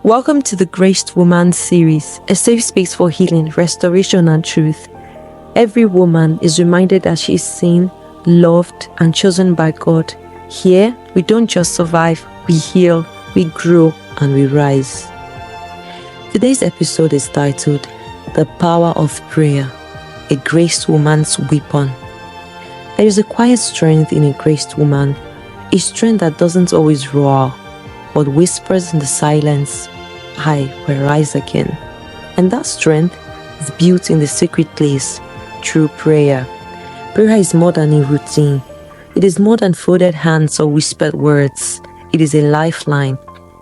Welcome to the Graced Woman series, a safe space for healing, restoration, and truth. Every woman is reminded that she is seen, loved, and chosen by God. Here, we don't just survive, we heal, we grow, and we rise. Today's episode is titled, The Power of Prayer, a Graced Woman's Weapon. There is a quiet strength in a graced woman, a strength that doesn't always roar, but whispers in the silence, I will rise again. And that strength is built in the secret place through prayer. Prayer is more than a routine. It is more than folded hands or whispered words. It is a lifeline.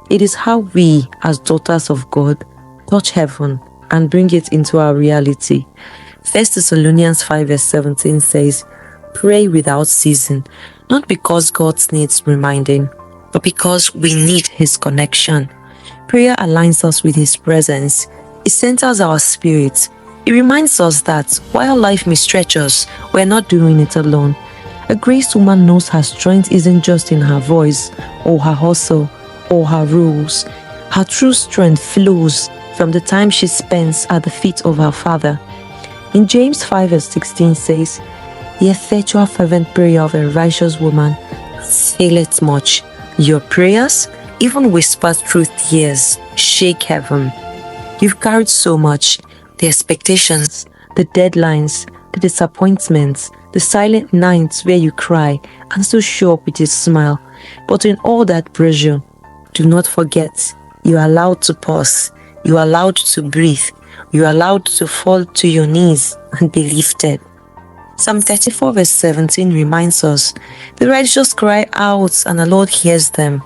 It is how we, as daughters of God, touch heaven and bring it into our reality. 1 Thessalonians 5 verse 17 says, Pray without ceasing, not because God needs reminding, but because we need His connection. Prayer aligns us with His presence. It centers our spirit. It reminds us that while life may stretch us, we're not doing it alone. A graced woman knows her strength isn't just in her voice, or her hustle, or her rules. Her true strength flows from the time she spends at the feet of her Father. In James 5 verse 16 says, The effectual fervent prayer of a righteous woman availeth much. Your prayers, even whispered through tears, shake heaven. You've carried so much, the expectations, the deadlines, the disappointments, the silent nights where you cry and still show up with a smile. But in all that pressure, do not forget, you are allowed to pause, you are allowed to breathe, you are allowed to fall to your knees and be lifted. Psalm 34 verse 17 reminds us, The righteous cry out and the Lord hears them.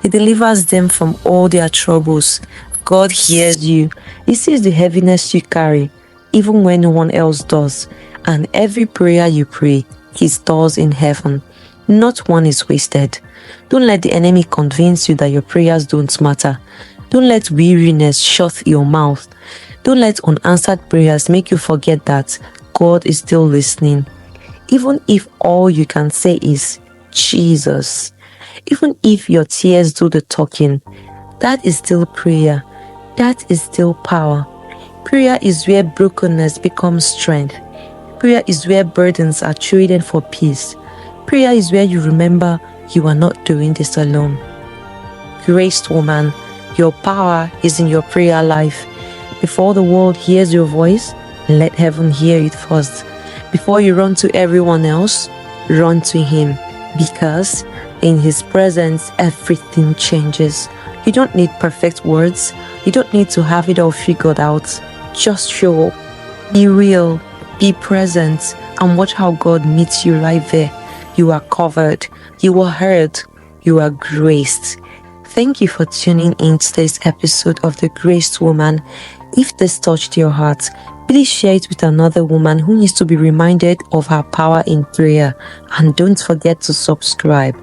He delivers them from all their troubles. God hears you. He sees the heaviness you carry, even when no one else does. And every prayer you pray, He stores in heaven. Not one is wasted. Don't let the enemy convince you that your prayers don't matter. Don't let weariness shut your mouth. Don't let unanswered prayers make you forget that God is still listening. Even if all you can say is, Jesus. Even if your tears do the talking, that is still prayer. That is still power. Prayer is where brokenness becomes strength. Prayer is where burdens are traded for peace. Prayer is where you remember you are not doing this alone. Graced woman, your power is in your prayer life. Before the world hears your voice, let heaven hear it first. Before you run to everyone else, run to Him. Because in His presence, everything changes. You don't need perfect words. You don't need to have it all figured out. Just show up. Be real. Be present. And watch how God meets you right there. You are covered. You are heard. You are graced. Thank you for tuning in to today's episode of The Graced Woman. If this touched your heart, please share it with another woman who needs to be reminded of her power in prayer. And don't forget to subscribe,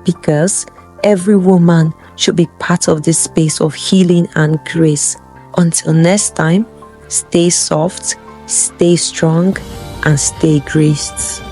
because every woman should be part of this space of healing and grace. Until next time, stay soft, stay strong, and stay graced.